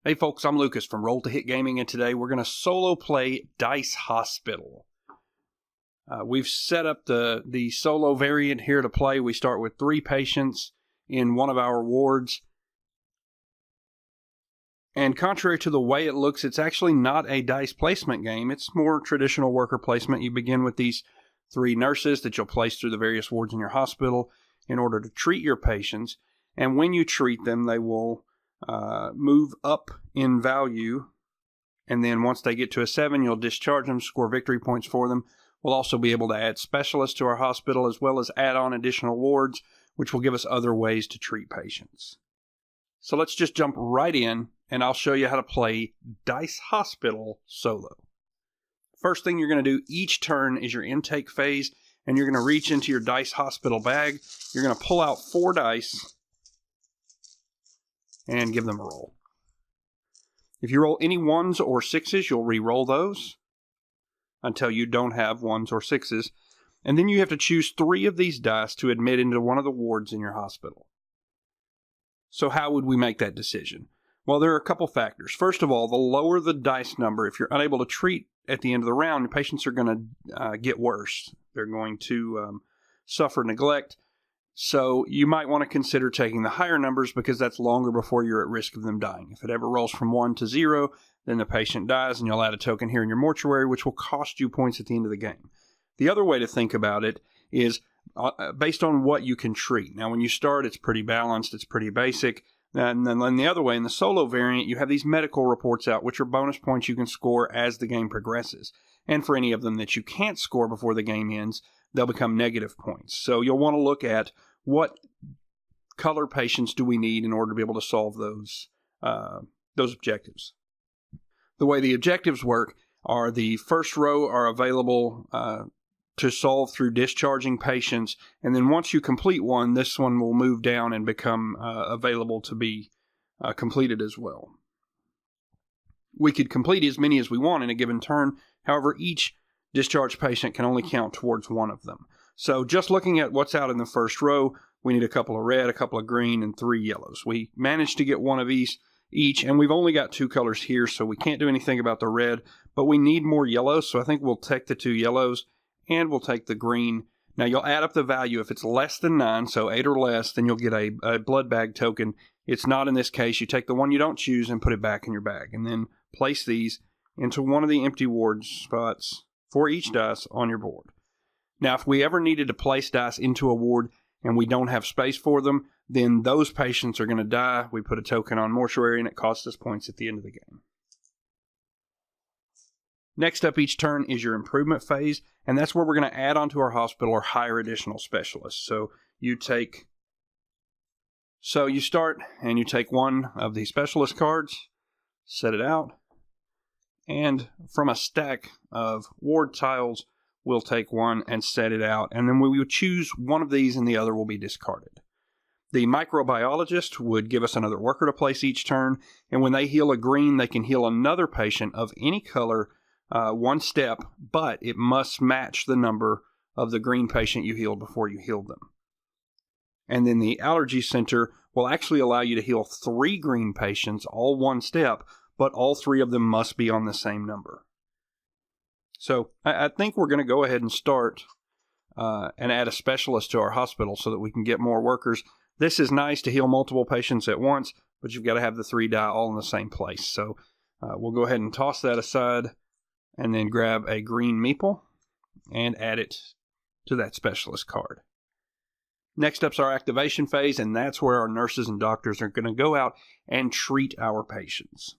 Hey folks, I'm Lucas from Roll to Hit Gaming, and today we're going to solo play Dice Hospital. We've set up the solo variant here to play. We start with 3 patients in one of our wards. And contrary to the way it looks, it's actually not a dice placement game. It's more traditional worker placement. You begin with these 3 nurses that you'll place through the various wards in your hospital in order to treat your patients. And when you treat them, they will move up in value, and then once they get to a 7, you'll discharge them, score victory points for them. We'll also be able to add specialists to our hospital, as well as add on additional wards, which will give us other ways to treat patients. So let's just jump right in, and I'll show you how to play Dice Hospital solo. First thing you're going to do each turn is your intake phase, and you're going to reach into your Dice Hospital bag. You're going to pull out 4 dice and give them a roll. If you roll any 1s or 6s, you'll re-roll those until you don't have 1s or 6s. And then you have to choose 3 of these dice to admit into one of the wards in your hospital. So how would we make that decision? Well, there are a couple factors. First of all, the lower the dice number, if you're unable to treat at the end of the round, your patients are going to get worse. They're going to suffer neglect. So you might want to consider taking the higher numbers, because that's longer before you're at risk of them dying. If it ever rolls from 1 to 0, then the patient dies, and you'll add a token here in your mortuary, which will cost you points at the end of the game. The other way to think about it is based on what you can treat. Now, when you start, it's pretty balanced, it's pretty basic. And then the other way, in the solo variant, you have these medical reports out, which are bonus points you can score as the game progresses. And for any of them that you can't score before the game ends, they'll become negative points. So you'll want to look at what color patients do we need in order to be able to solve those objectives. The way the objectives work are the first row are available to solve through discharging patients, and then once you complete one, this one will move down and become available to be completed as well. We could complete as many as we want in a given turn. However, each discharged patient can only count towards one of them. So just looking at what's out in the first row, we need a couple of red, a couple of green, and 3 yellows. We managed to get 1 of these each, and we've only got 2 colors here, so we can't do anything about the red, but we need more yellows, so I think we'll take the 2 yellows, and we'll take the green. Now, you'll add up the value. If it's less than 9, so 8 or less, then you'll get a blood bag token. It's not in this case. You take the one you don't choose and put it back in your bag, and then place these into one of the empty ward spots for each dice on your board. Now, if we ever needed to place dice into a ward and we don't have space for them, then those patients are going to die. We put a token on mortuary, and it costs us points at the end of the game. Next up each turn is your improvement phase, and that's where we're going to add onto our hospital or hire additional specialists. So you start and you take 1 of the specialist cards, set it out, and from a stack of ward tiles, we'll take 1 and set it out, and then we will choose one of these and the other will be discarded. The microbiologist would give us another worker to place each turn, and when they heal a green, they can heal another patient of any color 1 step, but it must match the number of the green patient you healed before you healed them. And then the allergy center will actually allow you to heal 3 green patients, all 1 step, but all 3 of them must be on the same number. So I think we're going to go ahead and start and add a specialist to our hospital so that we can get more workers. This is nice to heal multiple patients at once, but you've got to have the 3 die all in the same place. So we'll go ahead and toss that aside and then grab a green meeple and add it to that specialist card. Next up's our activation phase, and that's where our nurses and doctors are going to go out and treat our patients.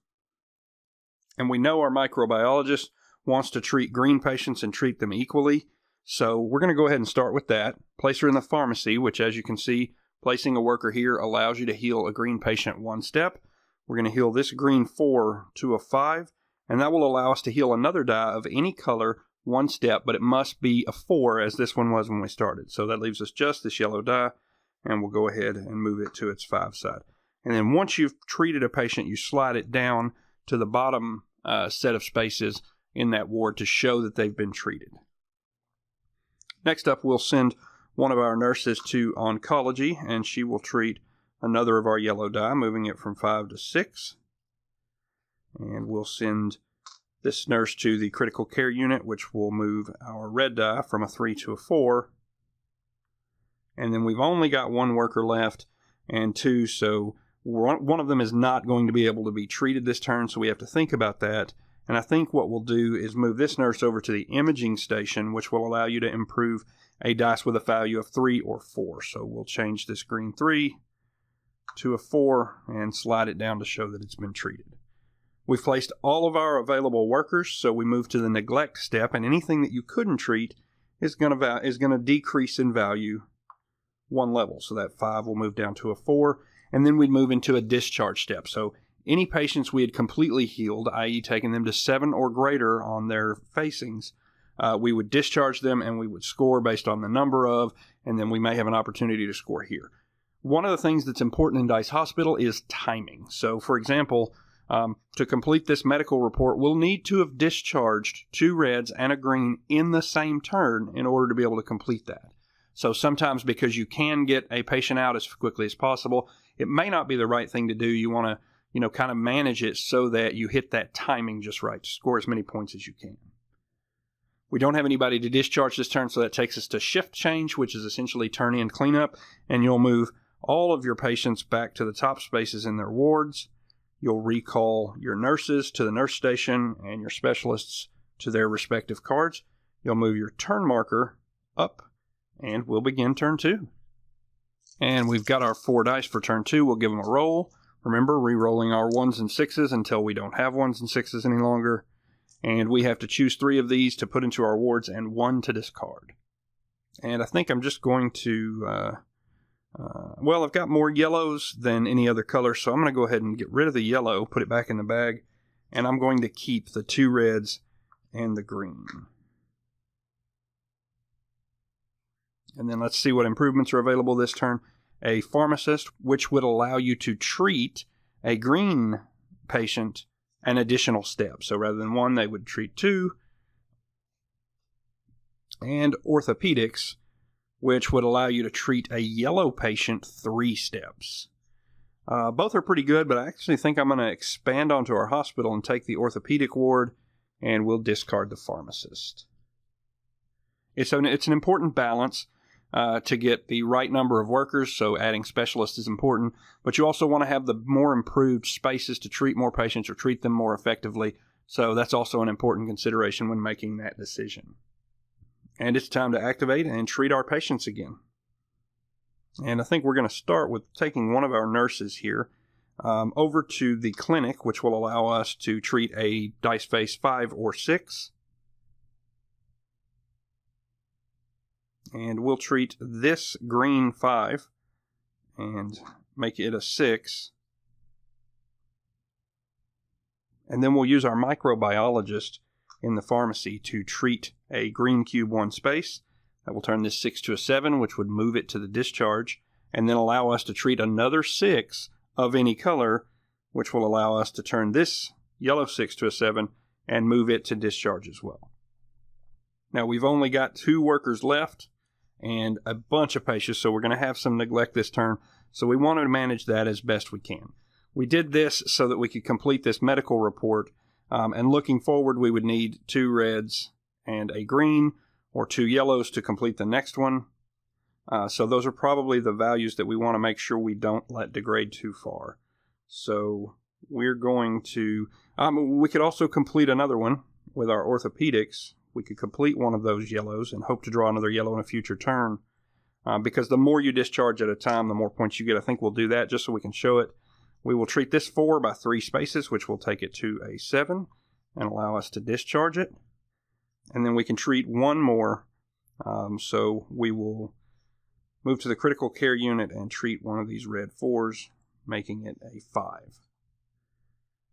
And we know our microbiologist wants to treat green patients and treat them equally. So we're going to go ahead and start with that. Place her in the pharmacy, which, as you can see, placing a worker here allows you to heal a green patient 1 step. We're going to heal this green 4 to a 5, and that will allow us to heal another die of any color 1 step, but it must be a 4, as this one was when we started. So that leaves us just this yellow die, and we'll go ahead and move it to its 5 side. And then once you've treated a patient, you slide it down to the bottom set of spaces in that ward to show that they've been treated. Next up, we'll send one of our nurses to oncology, and she will treat another of our yellow die, moving it from 5 to 6. And we'll send this nurse to the critical care unit, which will move our red die from a 3 to a 4. And then we've only got one worker left and two, so one of them is not going to be able to be treated this turn, so we have to think about that. And I think what we'll do is move this nurse over to the imaging station, which will allow you to improve a dice with a value of 3 or 4. So we'll change this green 3 to a 4 and slide it down to show that it's been treated. We've placed all of our available workers, so we move to the neglect step, and anything that you couldn't treat is going to decrease in value 1 level. So that 5 will move down to a 4, and then we'd move into a discharge step. So any patients we had completely healed, i.e. taken them to 7 or greater on their facings, we would discharge them and we would score based on the number of, and then we may have an opportunity to score here. One of the things that's important in Dice Hospital is timing. So for example, to complete this medical report, we'll need to have discharged 2 reds and a green in the same turn in order to be able to complete that. So sometimes, because you can get a patient out as quickly as possible, it may not be the right thing to do. You want to, kind of manage it so that you hit that timing just right to score as many points as you can. We don't have anybody to discharge this turn, so that takes us to shift change, which is essentially turn in cleanup, and you'll move all of your patients back to the top spaces in their wards. You'll recall your nurses to the nurse station and your specialists to their respective cards. You'll move your turn marker up, and we'll begin turn 2. And we've got our 4 dice for turn 2. We'll give them a roll. Remember, re-rolling our 1s and 6s until we don't have 1s and 6s any longer. And we have to choose 3 of these to put into our wards and 1 to discard. And I think I'm just going to, well, I've got more yellows than any other color, so I'm going to go ahead and get rid of the yellow, put it back in the bag, and I'm going to keep the 2 reds and the green. And then let's see what improvements are available this turn. A pharmacist, which would allow you to treat a green patient an additional step. So rather than 1, they would treat 2. And orthopedics, which would allow you to treat a yellow patient 3 steps. Both are pretty good, but I actually think I'm going to expand onto our hospital and take the orthopedic ward, and we'll discard the pharmacist. It's an important balance to get the right number of workers, so adding specialists is important, but you also want to have the more improved spaces to treat more patients or treat them more effectively, so that's also an important consideration when making that decision. And it's time to activate and treat our patients again. And I think we're going to start with taking one of our nurses here over to the clinic, which will allow us to treat a dice face 5 or 6. And we'll treat this green 5 and make it a 6. And then we'll use our microbiologist in the pharmacy to treat a green cube 1 space. That will turn this 6 to a 7, which would move it to the discharge, and then allow us to treat another 6 of any color, which will allow us to turn this yellow 6 to a 7 and move it to discharge as well. Now we've only got 2 workers left and a bunch of patients, so we're going to have some neglect this turn, so we want to manage that as best we can. We did this so that we could complete this medical report, and looking forward, we would need 2 reds and a green, or 2 yellows to complete the next one. So those are probably the values that we want to make sure we don't let degrade too far. So we're going to, we could also complete another one with our orthopedics. We could complete one of those yellows and hope to draw another yellow in a future turn. Because the more you discharge at a time, the more points you get. I think we'll do that just so we can show it. We will treat this 4 by 3 spaces, which will take it to a 7 and allow us to discharge it. And then we can treat 1 more. So we will move to the critical care unit and treat one of these red 4s, making it a 5.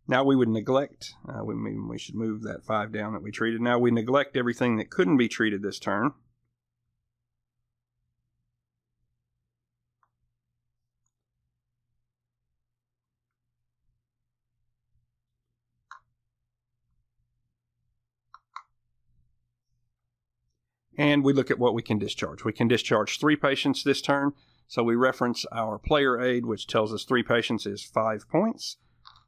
Now we would neglect, we should move that 5 down that we treated. Now we neglect everything that couldn't be treated this turn. And we look at what we can discharge. We can discharge 3 patients this turn. So we reference our player aid, which tells us 3 patients is 5 points.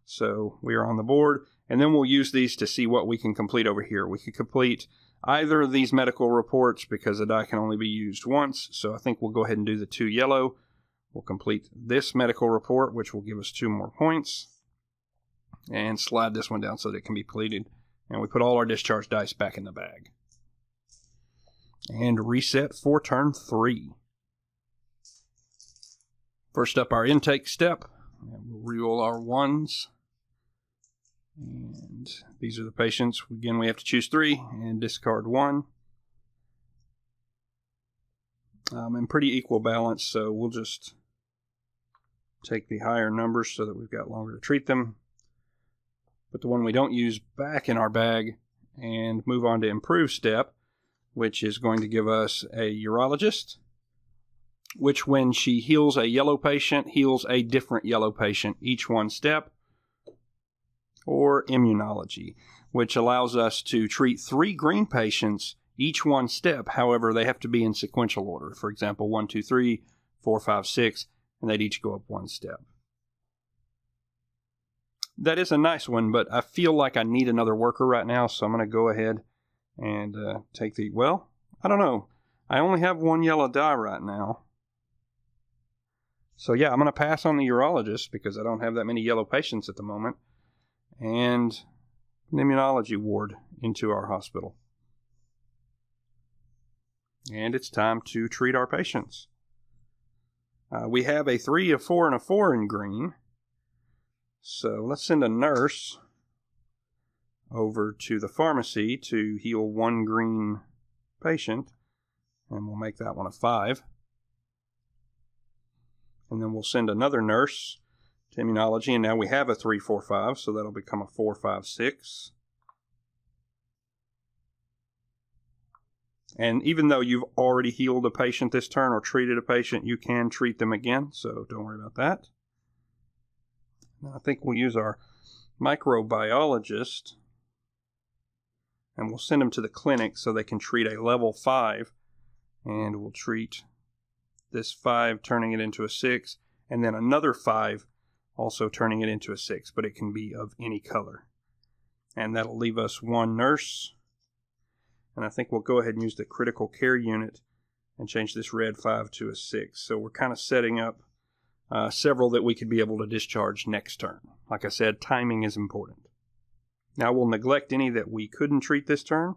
So we are on the board. And then we'll use these to see what we can complete over here. We could complete either of these medical reports because a die can only be used once. So I think we'll go ahead and do the 2 yellow. We'll complete this medical report, which will give us 2 more points. And slide this one down so that it can be completed. And we put all our discharge dice back in the bag. And reset for turn 3. First up, our intake step. And we'll re-roll our 1s. And these are the patients. Again, we have to choose 3 and discard 1. And pretty equal balance, so we'll just take the higher numbers so that we've got longer to treat them. Put the one we don't use back in our bag and move on to improve step, which is going to give us a urologist, which when she heals a yellow patient, heals a different yellow patient each one step. Or immunology, which allows us to treat 3 green patients each one step. However, they have to be in sequential order. For example, 1, 2, 3, 4, 5, 6, and they'd each go up 1 step. That is a nice one, but I feel like I need another worker right now, so I'm going to go ahead and take the... Well, I don't know. I only have 1 yellow die right now. So yeah, I'm going to pass on the urologist because I don't have that many yellow patients at the moment. And an immunology ward into our hospital. And it's time to treat our patients. We have a 3, a 4, and a 4 in green. So let's send a nurse over to the pharmacy to heal 1 green patient. And we'll make that one a 5. And then we'll send another nurse to immunology, and now we have a 3, 4, 5, so that'll become a 4, 5, 6. And even though you've already healed a patient this turn or treated a patient, you can treat them again, so don't worry about that. Now I think we'll use our microbiologist, and we'll send them to the clinic so they can treat a level 5, and we'll treat this 5, turning it into a 6, and then another 5, also turning it into a 6, but it can be of any color. And that'll leave us 1 nurse. And I think we'll go ahead and use the critical care unit and change this red 5 to a 6. So we're kind of setting up several that we could be able to discharge next turn. Like I said, timing is important. Now we'll neglect any that we couldn't treat this turn.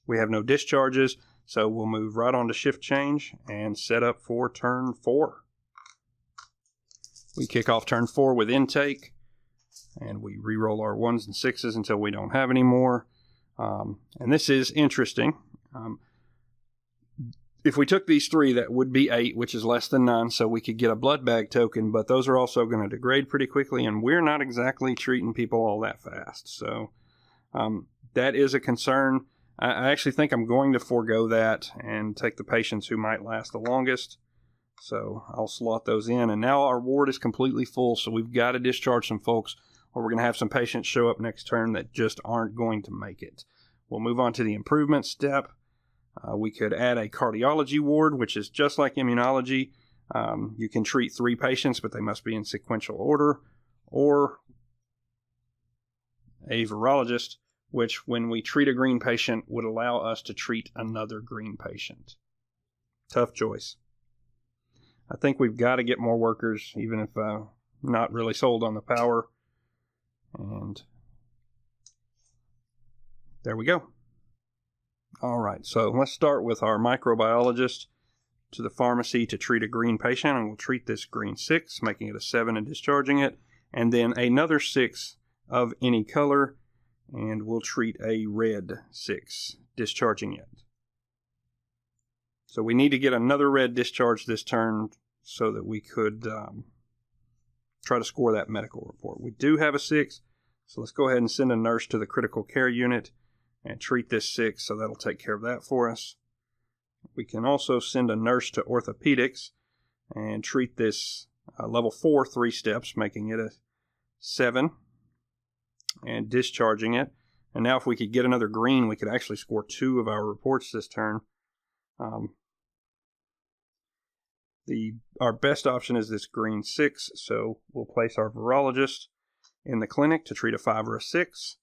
We have no discharges, so we'll move right on to shift change and set up for turn 4. We kick off turn 4 with intake, and we re-roll our 1s and 6s until we don't have any more. And this is interesting. If we took these 3, that would be 8, which is less than 9, so we could get a blood bag token, but those are also going to degrade pretty quickly, and we're not exactly treating people all that fast. So that is a concern. I actually think I'm going to forego that and take the patients who might last the longest. So I'll slot those in. And now our ward is completely full, so we've got to discharge some folks, or we're going to have some patients show up next turn that just aren't going to make it. We'll move on to the improvement step. We could add a cardiology ward, which is just like immunology. You can treat 3 patients, but they must be in sequential order. Or a virologist, which when we treat a green patient would allow us to treat another green patient. Tough choice. I think we've got to get more workers, even if I'm not really sold on the power. And there we go. All right, so let's start with our microbiologist to the pharmacy to treat a green patient, and we'll treat this green 6, making it a 7 and discharging it, and then another 6 of any color, and we'll treat a red 6, discharging it. So we need to get another red discharge this turn so that we could try to score that medical report. We do have a 6, so let's go ahead and send a nurse to the critical care unit and treat this 6, so that'll take care of that for us. We can also send a nurse to orthopedics and treat this level 4 3 steps, making it a 7 and discharging it. And now if we could get another green, we could actually score 2 of our reports this turn. Our best option is this green 6, so we'll place our virologist in the clinic to treat a 5 or a 6.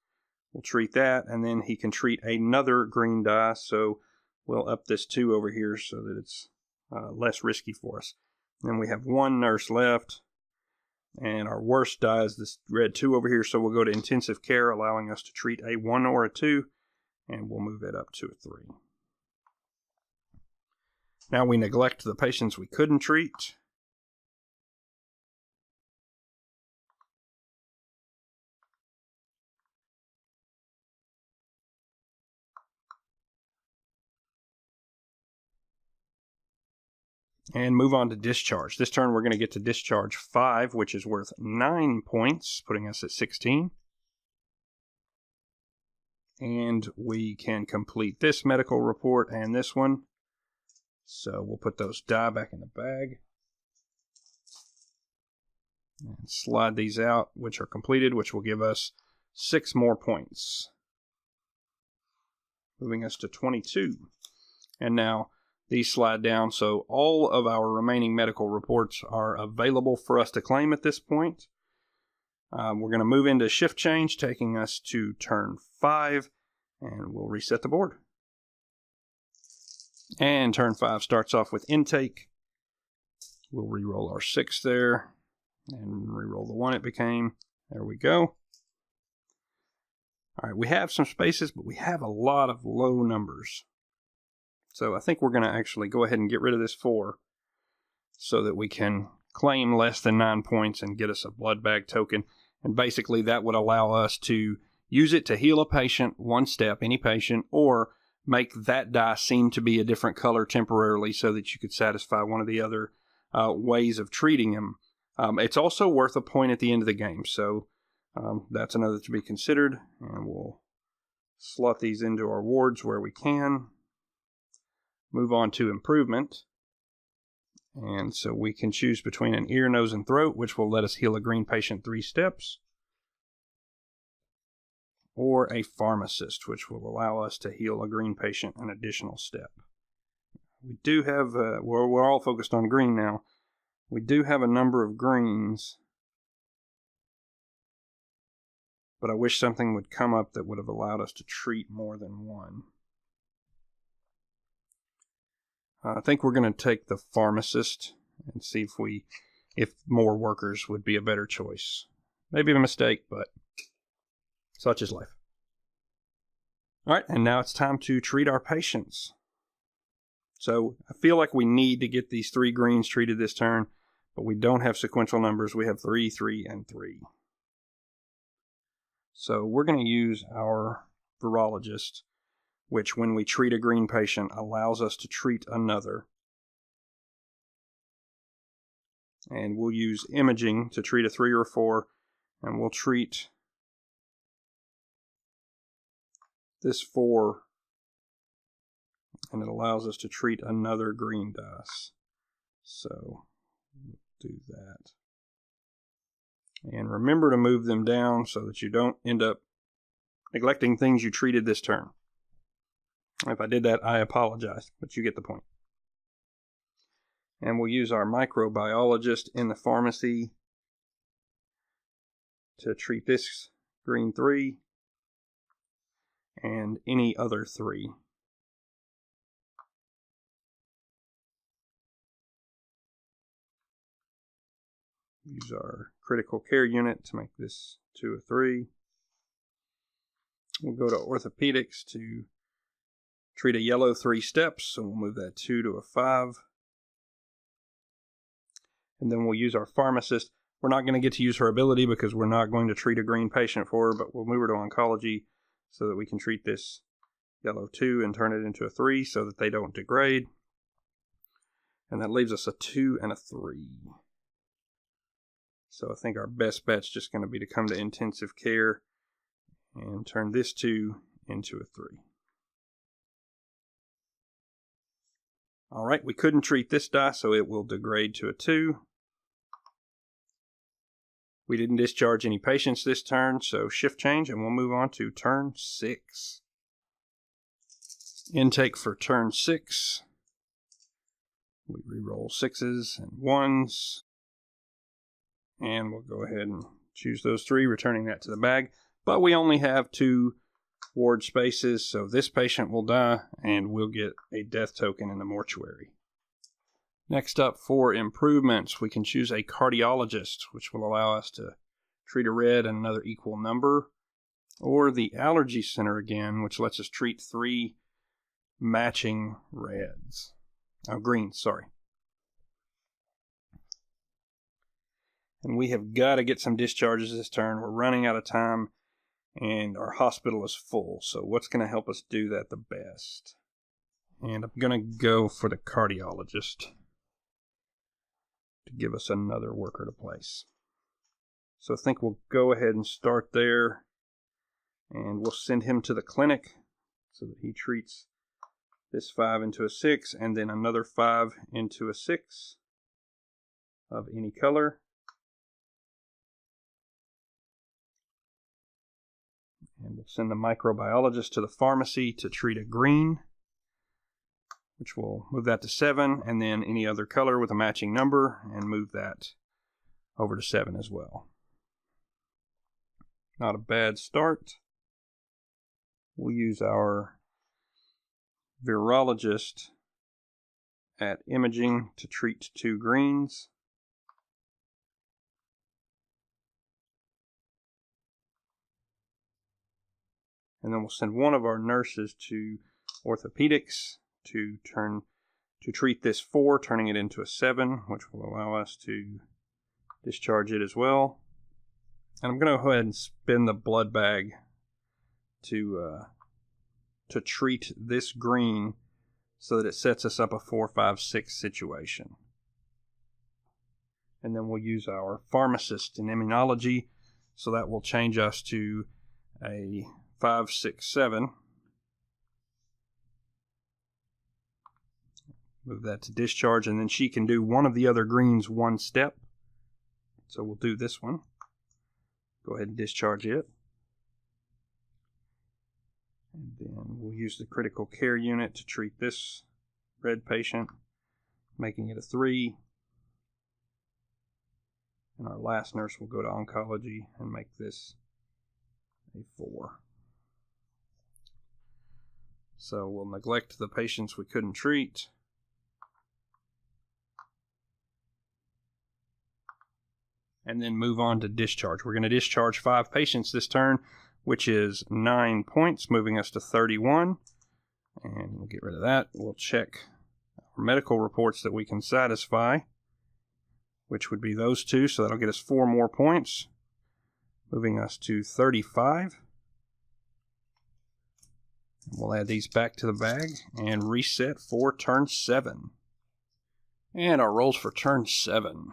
We'll treat that, and then he can treat another green die, so we'll up this 2 over here so that it's less risky for us. Then we have 1 nurse left, and our worst die is this red 2 over here, so we'll go to intensive care, allowing us to treat a 1 or a 2, and we'll move it up to a 3. Now we neglect the patients we couldn't treat. And move on to discharge. This turn we're going to get to discharge 5, which is worth 9 points, putting us at 16. And we can complete this medical report and this one. So we'll put those die back in the bag. And slide these out, which are completed, which will give us 6 more points. Moving us to 22. And now these slide down, so all of our remaining medical reports are available for us to claim at this point. We're going to move into shift change, taking us to turn 5, and we'll reset the board. And turn 5 starts off with intake. We'll re-roll our 6 there, and re-roll the 1 it became. There we go. All right, we have some spaces, but we have a lot of low numbers. So I think we're going to actually go ahead and get rid of this 4 so that we can claim less than 9 points and get us a blood bag token. And basically that would allow us to use it to heal a patient 1 step, any patient, or make that die seem to be a different color temporarily so that you could satisfy one of the other ways of treating him. It's also worth a point at the end of the game, so that's another to be considered. And we'll slot these into our wards where we can. Move on to improvement. And so we can choose between an ear, nose, and throat, which will let us heal a green patient 3 steps, or a pharmacist, which will allow us to heal a green patient an additional step. We do have, we're all focused on green now. We do have a number of greens, but I wish something would come up that would have allowed us to treat more than 1. I think we're going to take the pharmacist and see if more workers would be a better choice. Maybe a mistake, but such is life. All right, and now it's time to treat our patients. So I feel like we need to get these 3 greens treated this turn, but we don't have sequential numbers. We have 3, 3, and 3. So we're going to use our virologist, which when we treat a green patient allows us to treat another. And we'll use imaging to treat a 3 or a 4, and we'll treat this 4, and it allows us to treat another green dice. So we'll do that. And remember to move them down so that you don't end up neglecting things you treated this turn. If I did that, I apologize, but you get the point. And we'll use our microbiologist in the pharmacy to treat this green 3 and any other 3. Use our critical care unit to make this 2 a 3. We'll go to orthopedics to treat a yellow 3 steps, so we'll move that 2 to a 5. And then we'll use our pharmacist. We're not going to get to use her ability because we're not going to treat a green patient for her, but we'll move her to oncology so that we can treat this yellow 2 and turn it into a 3 so that they don't degrade. And that leaves us a 2 and a 3. So I think our best bet's just going to be to come to intensive care and turn this 2 into a 3. All right, we couldn't treat this die, so it will degrade to a 2. We didn't discharge any patients this turn, so shift change, and we'll move on to turn 6. Intake for turn 6. We re-roll 6s and 1s. And we'll go ahead and choose those 3, returning that to the bag. But we only have 2 ward spaces, so this patient will die, and we'll get a death token in the mortuary. Next up, for improvements, we can choose a cardiologist, which will allow us to treat a red and another equal number, or the allergy center again, which lets us treat 3 matching reds. Oh, greens, sorry. And we have got to get some discharges this turn. We're running out of time, and our hospital is full. So what's going to help us do that the best? And I'm going to go for the cardiologist to give us another worker to place. So I think we'll go ahead and start there, and we'll send him to the clinic so that he treats this 5 into a 6, and then another 5 into a 6 of any color. And we'll send the microbiologist to the pharmacy to treat a green, which will move that to 7, and then any other color with a matching number, and move that over to 7 as well. Not a bad start. We'll use our virologist at imaging to treat 2 greens. And then we'll send one of our nurses to orthopedics to treat this 4, turning it into a 7, which will allow us to discharge it as well. And I'm going to go ahead and spin the blood bag to treat this green so that it sets us up a 4, 5, 6 situation. And then we'll use our pharmacist in immunology, so that will change us to a 5, 6, 7. Move that to discharge, and then she can do one of the other greens 1 step. So we'll do this one. Go ahead and discharge it. And then we'll use the critical care unit to treat this red patient, making it a 3. And our last nurse will go to oncology and make this a 4. So we'll neglect the patients we couldn't treat. And then move on to discharge. We're going to discharge 5 patients this turn, which is 9 points, moving us to 31. And we'll get rid of that. We'll check our medical reports that we can satisfy, which would be those 2. So that'll get us 4 more points, moving us to 35. We'll add these back to the bag and reset for turn 7. And our rolls for turn 7.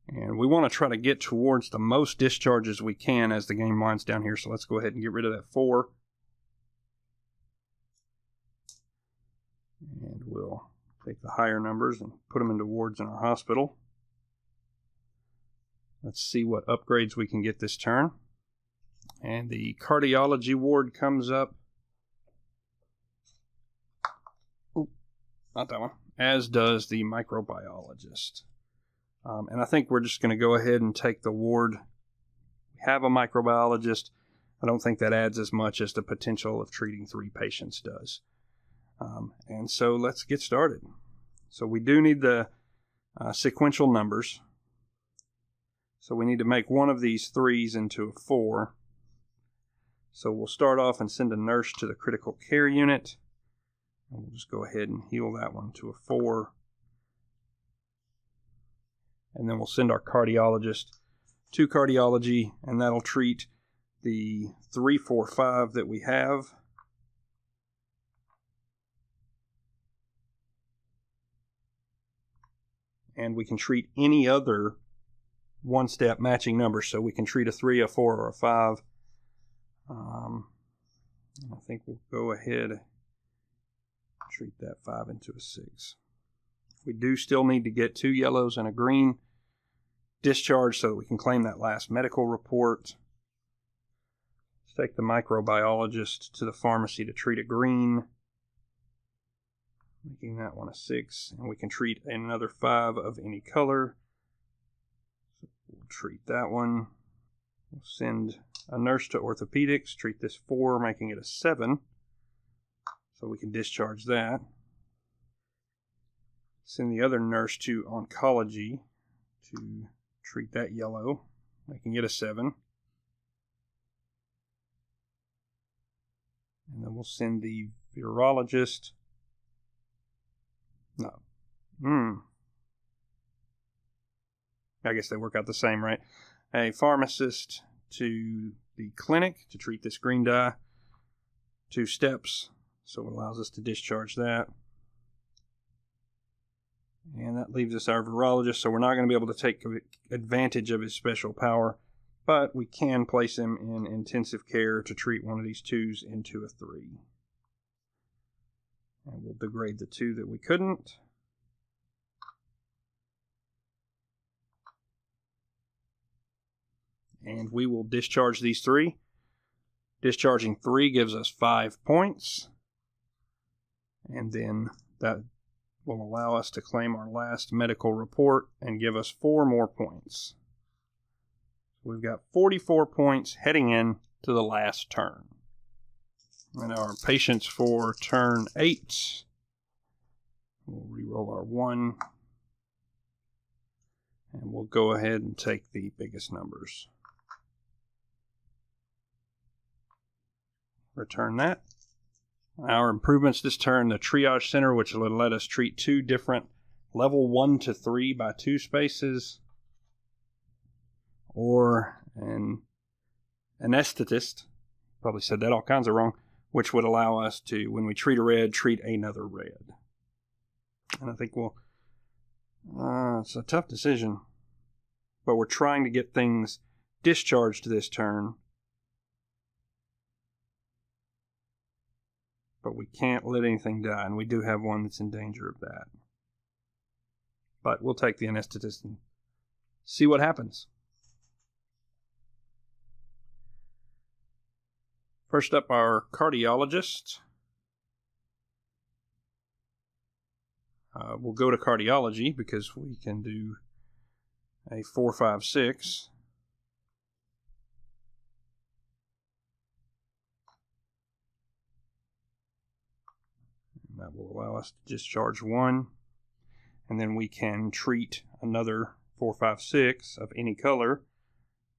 And we want to try to get towards the most discharges we can as the game winds down here. So let's go ahead and get rid of that 4. And we'll take the higher numbers and put them into wards in our hospital. Let's see what upgrades we can get this turn. And the cardiology ward comes up. Oop, not that one. As does the microbiologist. And I think we're just going to go ahead and take the ward. We have a microbiologist. I don't think that adds as much as the potential of treating 3 patients does. And so let's get started. So we do need the sequential numbers. So we need to make one of these 3s into a 4. So we'll start off and send a nurse to the critical care unit. And we'll just go ahead and heal that one to a 4. And then we'll send our cardiologist to cardiology, and that'll treat the 3, 4, 5 that we have. And we can treat any other 1-step matching number. So we can treat a 3, a 4, or a 5. I think we'll go ahead and treat that 5 into a 6. We do still need to get 2 yellows and a green discharge so that we can claim that last medical report. Let's take the microbiologist to the pharmacy to treat a green. making that one a 6. And we can treat another 5 of any color. So we'll treat that one. We'll send a nurse to orthopedics, treat this 4, making it a 7. So we can discharge that. Send the other nurse to oncology to treat that yellow, making it a 7. And then we'll send the virologist. No. I guess they work out the same, right? A pharmacist to the clinic to treat this green dye. 2 steps. So it allows us to discharge that. And that leaves us our virologist, so we're not going to be able to take advantage of his special power, but we can place him in intensive care to treat one of these 2s into a 3. And we'll degrade the 2 that we couldn't. And we will discharge these 3. Discharging 3 gives us 5 points. And then that will allow us to claim our last medical report and give us 4 more points. We've got 44 points heading in to the last turn. And our patients for turn 8. We'll re-roll our 1. And we'll go ahead and take the biggest numbers. Return that. Our improvements this turn, the triage center, which will let us treat 2 different level 1 to 3 by 2 spaces, or an anesthetist, probably said that all kinds of wrong, which would allow us to, when we treat a red, treat another red. And I think it's a tough decision, but we're trying to get things discharged this turn. But we can't let anything die, and we do have one that's in danger of that. But we'll take the anesthetist and see what happens. First up, our cardiologist. We'll go to cardiology because we can do a 4, 5, 6. That will allow us to discharge 1. And then we can treat another 4, 5, 6 of any color.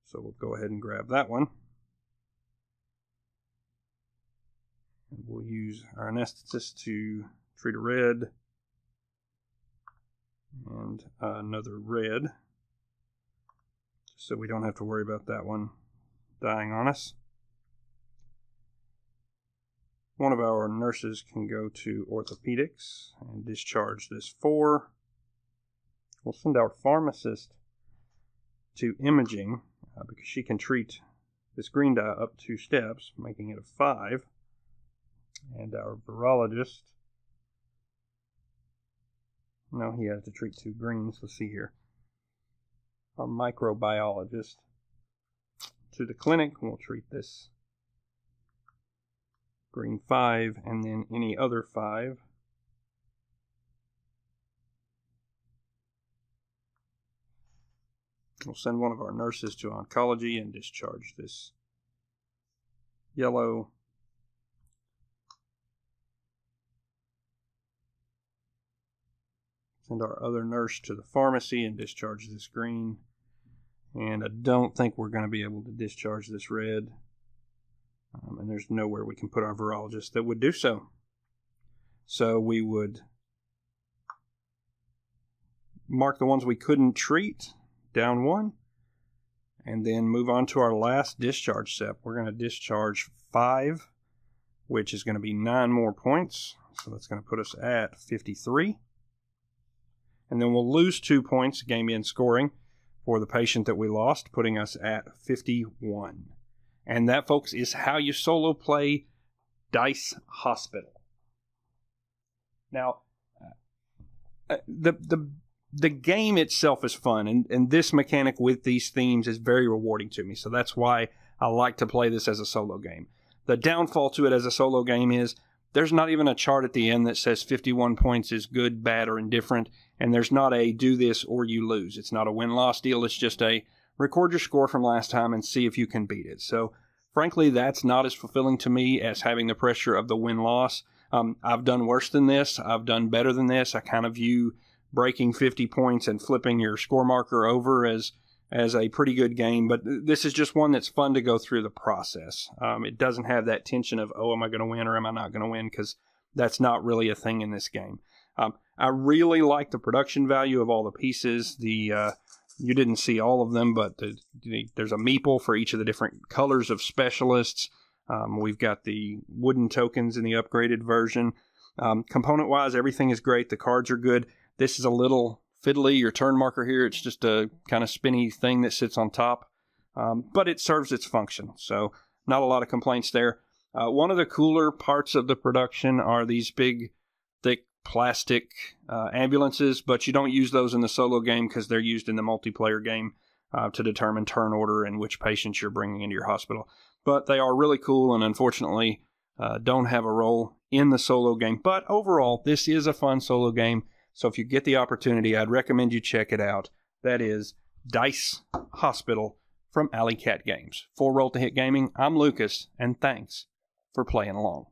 So we'll go ahead and grab that one. And we'll use our anesthetist to treat a red and another red, so we don't have to worry about that one dying on us. One of our nurses can go to orthopedics and discharge this 4. We'll send our pharmacist to imaging because she can treat this green dye up 2 steps, making it a 5. And our virologist, no, he has to treat 2 greens. Let's see here. Our microbiologist to the clinic. We'll treat this green 5 and then any other 5. We'll send one of our nurses to oncology and discharge this yellow. Send our other nurse to the pharmacy and discharge this green. And I don't think we're going to be able to discharge this red. And there's nowhere we can put our virologist that would do so. So we would mark the ones we couldn't treat, down 1, and then move on to our last discharge step. We're going to discharge 5, which is going to be 9 more points. So that's going to put us at 53. And then we'll lose 2 points, game in scoring, for the patient that we lost, putting us at 51. And that, folks, is how you solo play Dice Hospital. Now, the game itself is fun, and this mechanic with these themes is very rewarding to me. So that's why I like to play this as a solo game. The downfall to it as a solo game is There's not even a chart at the end that says 51 points is good, bad, or indifferent, and there's not a do this or you lose. It's not a win-loss deal. It's just a record your score from last time and see if you can beat it. So, frankly, that's not as fulfilling to me as having the pressure of the win-loss. I've done worse than this. I've done better than this. I kind of view breaking 50 points and flipping your score marker over as a pretty good game, but this is just one that's fun to go through the process. It doesn't have that tension of, oh, am I going to win or am I not going to win, because that's not really a thing in this game. I really like the production value of all the pieces. You didn't see all of them, but there's a meeple for each of the different colors of specialists. We've got the wooden tokens in the upgraded version. Component-wise, everything is great. The cards are good. This is a little fiddly. Your turn marker here, it's just a kind of spinny thing that sits on top, but it serves its function, so not a lot of complaints there. One of the cooler parts of the production are these big, thick plastic ambulances, but you don't use those in the solo game because they're used in the multiplayer game to determine turn order and which patients you're bringing into your hospital. But they are really cool and unfortunately don't have a role in the solo game. But overall, this is a fun solo game. So if you get the opportunity, I'd recommend you check it out. That is Dice Hospital from Alley Cat Games. For Roll to Hit Gaming, I'm Lucas, and thanks for playing along.